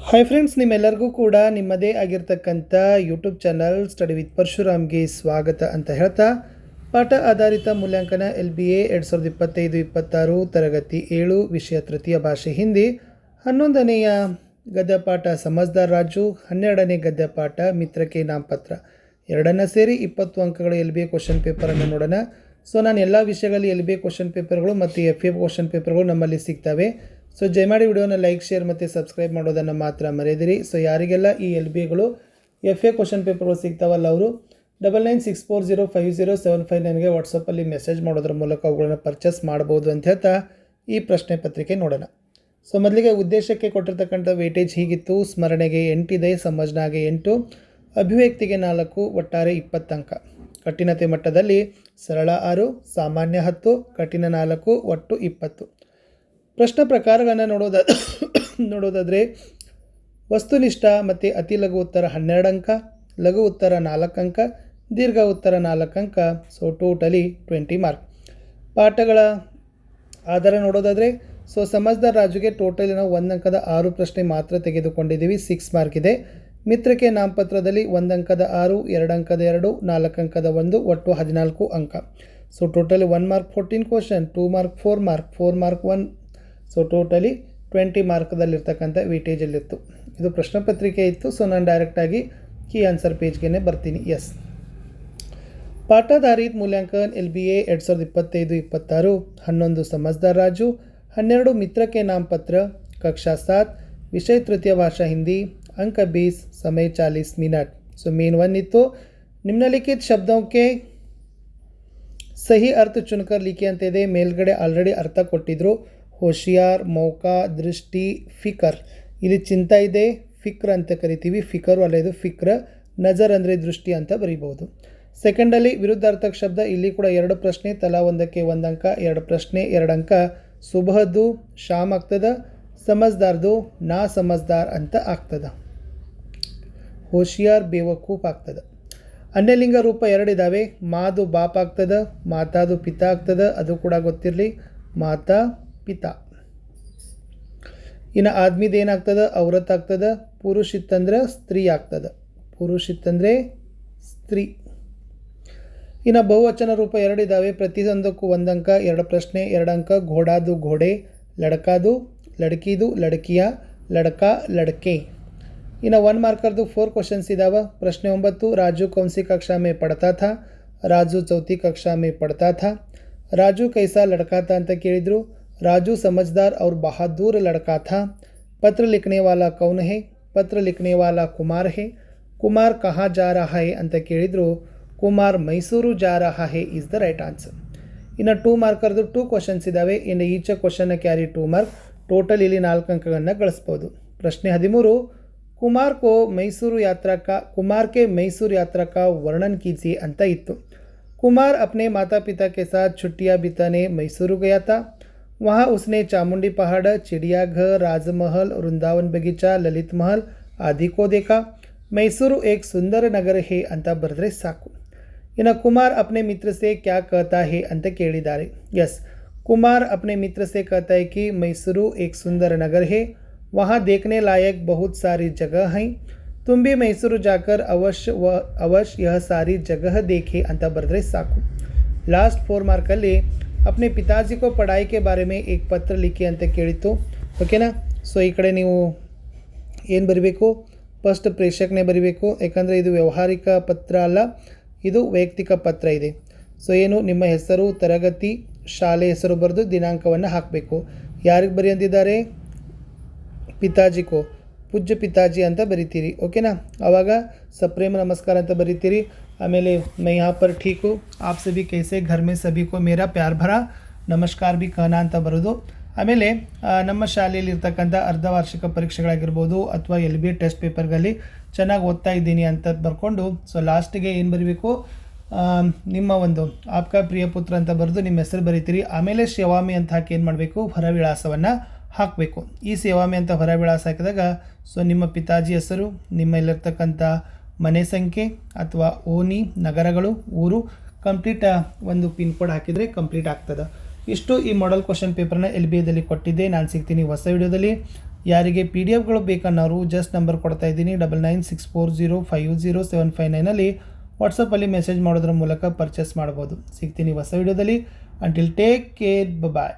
Hi friends, ನಿಮ್ಮೆಲ್ಲರಿಗೂ ಕೂಡ ನಿಮ್ಮದೇ ಆಗಿರ್ತಕ್ಕಂಥ ಯೂಟ್ಯೂಬ್ ಚಾನಲ್ ಸ್ಟಡಿ ವಿತ್ ಪರಶುರಾಮ್ಗೆ ಸ್ವಾಗತ ಅಂತ ಹೇಳ್ತಾ, ಪಾಠ ಆಧಾರಿತ ಮೂಲ್ಯಾಂಕನ LBA 2025-26 ತರಗತಿ 7 ವಿಷಯ ತೃತೀಯ ಭಾಷೆ ಹಿಂದಿ 11ನೆಯ ಗದ್ಯಪಾಠ ಸಮಜ್ದಾರ್ ರಾಜು, 12ನೇ ಗದ್ಯಪಾಠ ಮಿತ್ರಕ್ಕೆ ನಾಮಪತ್ರ ಎರಡನ್ನ ಸೇರಿ 20 ಅಂಕಗಳ LBA ಕ್ವಶನ್ ಪೇಪರನ್ನು ನೋಡೋಣ. ಸೊ ನಾನು ಎಲ್ಲ ವಿಷಯಗಳಲ್ಲಿ LBA ಕ್ವಶನ್ ಪೇಪರ್ಗಳು ಮತ್ತು FA ಕ್ವಶನ್ ಪೇಪರ್ಗಳು ನಮ್ಮಲ್ಲಿ ಸಿಗ್ತವೆ. ಸೊ ದಯಮಾಡಿ ವಿಡಿಯೋನ ಲೈಕ್, ಶೇರ್ ಮತ್ತು ಸಬ್ಸ್ಕ್ರೈಬ್ ಮಾಡೋದನ್ನು ಮಾತ್ರ ಮರೆಯದಿರಿ. ಸೊ ಯಾರಿಗೆಲ್ಲ ಈ LBAಗಳು FA ಕ್ವಶನ್ ಪೇಪರ್ಗಳು ಸಿಗ್ತಾವಲ್ಲ ಅವರು 9964050759ಗೆ ವಾಟ್ಸಪ್ಪಲ್ಲಿ ಮೆಸೇಜ್ ಮಾಡೋದ್ರ ಮೂಲಕ ಅವುಗಳನ್ನು ಪರ್ಚೇಸ್ ಮಾಡ್ಬೋದು ಅಂತ ಹೇಳ್ತಾ ಈ ಪ್ರಶ್ನೆ ಪತ್ರಿಕೆ ನೋಡೋಣ. ಸೊ ಮೊದಲಿಗೆ ಉದ್ದೇಶಕ್ಕೆ ಕೊಟ್ಟಿರ್ತಕ್ಕಂಥ ವೇಟೇಜ್ ಹೀಗಿತ್ತು: ಸ್ಮರಣೆಗೆ 8 ಇದೆ, ಸಮಜ್ನಾಗೆ 8, ಅಭಿವ್ಯಕ್ತಿಗೆ 4, ಒಟ್ಟಾರೆ 20 ಅಂಕ. ಕಠಿಣತೆ ಮಟ್ಟದಲ್ಲಿ ಸರಳ 6, ಸಾಮಾನ್ಯ 10, ಕಠಿಣ 4, ಒಟ್ಟು 20. ಪ್ರಶ್ನೆ ಪ್ರಕಾರಗಳನ್ನು ನೋಡೋದಾದರೆ ವಸ್ತುನಿಷ್ಠ ಮತ್ತು ಅತಿ ಲಘು ಉತ್ತರ 12 ಅಂಕ, ಲಘು ಉತ್ತರ 4 ಅಂಕ, ದೀರ್ಘ ಉತ್ತರ 4 ಅಂಕ. So totally 20 mark. ಪಾಠಗಳ ಆಧಾರ ನೋಡೋದಾದರೆ ಸಮಜ್ದಾರ್ ರಾಜುಗೆ ಟೋಟಲಿ ನಾವು 1 ಅಂಕದ 6 ಪ್ರಶ್ನೆ ಮಾತ್ರ ತೆಗೆದುಕೊಂಡಿದ್ದೀವಿ, 6 ಮಾರ್ಕ್ ಇದೆ. ಮಿತ್ರಕ್ಕೆ ನಾಮಪತ್ರದಲ್ಲಿ 1 ಅಂಕದ 6, 2 ಅಂಕದ 2, 4 ಅಂಕದ 1, ಒಟ್ಟು 14 ಅಂಕ. So totally 1 mark 14 question, 2 mark 4 mark, 4 mark 1. So totally 20 ಮಾರ್ಕ್ದಲ್ಲಿರ್ತಕ್ಕಂಥ ವೇಟೇಜಲ್ಲಿತ್ತು. ಇದು ಪ್ರಶ್ನೆ ಪತ್ರಿಕೆ ಇತ್ತು. ಸೊ ನಾನು ಡೈರೆಕ್ಟಾಗಿ ಕೀ ಆನ್ಸರ್ ಪೇಜ್ಗೆ ಬರ್ತೀನಿ. ಎಸ್, ಪಾಠಾಧಾರಿತ ಮೂಲ್ಯಾಂಕನ LBA 2025-26, 11 ಸಮಜ್ದಾರ್ ರಾಜು, 12 मित्र के नाम पत्र, कक्षा 7, विषय तृतीय भाषा हिंदी, अंक 20, समय 40 मिनट. सो मेन 1 इतो निम्नलिखित शब्दों के सही अर्थ चुनकर लिखिए ಅಂತ ಇದೆ. ಮೇಲ್ಗಡೆ ಆಲ್ರೆಡಿ ಅರ್ಥ ಕೊಟ್ಟಿದ್ರು. ಹೋಶಿಯಾರ್, ಮೌಕಾ, ದೃಷ್ಟಿ, ಫಿಕರ್. ಇಲ್ಲಿ ಚಿಂತಾ ಇದೆ, ಫಿಕ್ರ್ ಅಂತ ಕರಿತೀವಿ. ಫಿಕರು ಅಲ್ಲ, ಇದು ಫಿಕ್ರ. ನಜರ್ ಅಂದರೆ ದೃಷ್ಟಿ ಅಂತ ಬರೀಬಹುದು. ಸೆಕೆಂಡಲ್ಲಿ ವಿರುದ್ಧಾರ್ಥಕ ಶಬ್ದ. ಇಲ್ಲಿ ಕೂಡ 2 ಪ್ರಶ್ನೆ, ತಲಾ ಒಂದಕ್ಕೆ 1 ಅಂಕ, 2 ಪ್ರಶ್ನೆ 2 ಅಂಕ. ಸುಬಹದ್ದು ಶಾಮ್ ಆಗ್ತದ, ಸಮಜ್ದಾರ್ದು ನಾ ಸಮಜ್ದಾರ್ ಅಂತ ಆಗ್ತದ. ಹೋಶಿಯಾರ್ ಬೇವಕೂಫ್ ಆಗ್ತದ. ಅನ್ಯಲಿಂಗ ರೂಪ 2 ಇದ್ದಾವೆ. ಮಾದು ಬಾಪ್ ಆಗ್ತದ, ಮಾತಾದು ಪಿತಾ ಆಗ್ತದ, ಅದು ಕೂಡ ಗೊತ್ತಿರಲಿ, ಮಾತಾ ಪಿತಾ. ಇನ್ನು ಆದ್ಮಿದು ಏನಾಗ್ತದ, ಔರತ್ ಆಗ್ತದ. ಪುರುಷ್ ಇತ್ತಂದ್ರೆ ಸ್ತ್ರೀ ಆಗ್ತದ, ಪುರುಷ್ ಇತ್ತಂದರೆ ಸ್ತ್ರೀ. ಇನ್ನು ಬಹುವಚನ ರೂಪ 2 ಇದ್ದಾವೆ. ಪ್ರತಿಯೊಂದಕ್ಕೂ 1 ಅಂಕ, 2 ಪ್ರಶ್ನೆ 2 ಅಂಕ. ಘೋಡಾದು ಘೋಡೆ, ಲಡ್ಕಾದು ಲಡ್ಕಿದು ಲಡ್ಕಿಯ, ಲಡ್ಕಾ ಲಡ್ಕೆ. ಇನ್ನು 1 ಮಾರ್ಕರ್ದು 4 ಕ್ವಶನ್ಸ್ ಇದ್ದಾವೆ. ಪ್ರಶ್ನೆ 9, ರಾಜು ಕೌನ್ಸಿ ಕಕ್ಷಾ ಮೇ ಪಡ್ತಾ ಥಾ? ರಾಜು ಚೌಥಿ ಕಕ್ಷಾ ಮೇ ಪಡ್ತಾ ಥಾ. ರಾಜು ಕೈಸಾ ಲಡ್ಕಾ ಥಾ ಅಂತ ಕೇಳಿದರು. राजू समझदार और बहादुर लड़का था. पत्र लिखने वाला कौन है? पत्र लिखने वाला कुमार है. कुमार कहाँ जा रहा है ಅಂತ ಕೇಳಿದ್ರು. ಕುಮಾರ್ ಮೈಸೂರು जा रहा है ಇಸ್ ದ ರೈಟ್ ಆನ್ಸರ್. ಇನ್ನು 2 ಮಾರ್ಕರ್ದು 2 ಕ್ವಶನ್ಸ್ ಇದ್ದಾವೆ. ಇನ್ನು ಈಚ ಕ್ವಶನ್ ಕ್ಯಾರಿ 2 ಮಾರ್ಕ್. ಟೋಟಲ್ ಇಲ್ಲಿ 4 ಅಂಕಗಳನ್ನು ಗಳಿಸ್ಬೋದು. ಪ್ರಶ್ನೆ 13, ಕುಮಾರ್ के मैसूर यात्रा का वर्णन कीजिए ಅಂತ ಇತ್ತು. कुमार अपने माता पिता के साथ छुट्टियां बिताने मैसूरू गया था. वहाँ उसने चामुंडी पहाड़, चिड़ियाघर, राजमहल, वृंदावन बगीचा, ललित महल आदि को देखा. मैसूरू एक सुंदर नगर है ಅಂತ ಬರೆದ್ರೆ ಸಾಕು. ಇನ್ನು कुमार अपने मित्र से क्या कहता है ಅಂತ ಕೇಳಿದ್ದಾರೆ. यस, कुमार अपने मित्र से कहता है कि मैसूरू एक सुंदर नगर है, वहाँ देखने लायक बहुत सारी जगह हैं, तुम भी मैसूरू जाकर अवश्य यह सारी जगह देखे ಅಂತ ಬರೆದ್ರೆ ಸಾಕು. लास्ट 4 ಮಾರ್ಕಲ್ಲಿ अपने पिताजी को पढ़ाई के बारे में एक पत्र लिखी ಅಂತ ಕೇಳಿತ್ತು. ಓಕೆನಾ. ಸೊ ಈ ಕಡೆ ನೀವು ಏನು ಬರೀಬೇಕು, ಫಸ್ಟ್ ಪ್ರೇಕ್ಷಕನೇ ಬರೀಬೇಕು. ಯಾಕಂದರೆ ಇದು ವ್ಯಾವಹಾರಿಕ ಪತ್ರ ಅಲ್ಲ, ಇದು ವೈಯಕ್ತಿಕ ಪತ್ರ ಇದೆ. ಸೊ ಏನು, ನಿಮ್ಮ ಹೆಸರು, ತರಗತಿ, ಶಾಲೆ ಹೆಸರು ಬರೆದು ದಿನಾಂಕವನ್ನು ಹಾಕಬೇಕು. ಯಾರಿಗೆ ಬರಿ ಅಂದಿದ್ದಾರೆ? ಪಿತಾಜಿಕೋ, ಪೂಜ್ಯ ಪಿತಾಜಿ ಅಂತ ಬರಿತೀರಿ. ಓಕೆನಾ. ಆವಾಗ ಸಪ್ರೇಮ ನಮಸ್ಕಾರ ಅಂತ ಬರಿತೀರಿ. ಆಮೇಲೆ मैं यहाँ पर ठीक हूँ, आप सभी कैसे, घर में सभी को मेरा प्यार भरा ನಮಸ್ಕಾರ भी कहना ಅಂತ ಬರೋದು. ಆಮೇಲೆ ನಮ್ಮ ಶಾಲೆಯಲ್ಲಿ ಇರ್ತಕ್ಕಂಥ ಅರ್ಧವಾರ್ಷಿಕ ಪರೀಕ್ಷೆಗಳಾಗಿರ್ಬೋದು ಅಥವಾ LBA ಟೆಸ್ಟ್ ಪೇಪರ್ಗಳಲ್ಲಿ ಚೆನ್ನಾಗಿ ಓದ್ತಾ ಇದ್ದೀನಿ ಅಂತ ಬರ್ಕೊಂಡು ಸೊ ಲಾಸ್ಟಿಗೆ ಏನು ಬರೀಬೇಕು, ನಿಮ್ಮ ಒಂದು ಆಪ್ಕಾ ಪ್ರಿಯ ಪುತ್ರ ಅಂತ ಬರೆದು ನಿಮ್ಮ ಹೆಸರು ಬರೀತೀರಿ. ಆಮೇಲೆ ಸೇವಾಮಿ ಅಂತ ಹಾಕಿ ಏನು ಮಾಡಬೇಕು, ಹೊರವಿಳಾಸವನ್ನು ಹಾಕಬೇಕು. ಈ ಸೇವಾಮಿ ಅಂತ ಹೊರವಿಳಾಸ ಹಾಕಿದಾಗ ಸೊ ನಿಮ್ಮ ಪಿತಾಜಿ ಹೆಸರು, ನಿಮ್ಮಲ್ಲಿರ್ತಕ್ಕಂಥ ಮನೆ ಸಂಖ್ಯೆ ಅಥವಾ ಓಣಿ, ನಗರಗಳು, ಊರು ಕಂಪ್ಲೀಟ್ ಒಂದು ಪಿನ್ ಕೋಡ್ ಹಾಕಿದರೆ ಕಂಪ್ಲೀಟ್ ಆಗ್ತದೆ. ಇಷ್ಟು ಈ ಮಾಡೆಲ್ ಕ್ವಶನ್ ಪೇಪರ್ನ LBAದಲ್ಲಿ ಕೊಟ್ಟಿದ್ದೆ. ನಾನು ಸಿಗ್ತೀನಿ ಹೊಸ ವಿಡಿಯೋದಲ್ಲಿ. ಯಾರಿಗೆ PDF ಬೇಕನ್ನೋರು ಜಸ್ಟ್ ನಂಬರ್ ಕೊಡ್ತಾ ಇದ್ದೀನಿ 9964050759 ವಾಟ್ಸಪ್ಪಲ್ಲಿ ಮೆಸೇಜ್ ಮಾಡೋದ್ರ ಮೂಲಕ ಪರ್ಚೇಸ್ ಮಾಡ್ಬೋದು. ಸಿಗ್ತೀನಿ ಹೊಸ ವಿಡಿಯೋದಲ್ಲಿ. ಅಂಟಿಲ್ ಟೇಕ್ ಕೇರ್, ಬಾಯ್.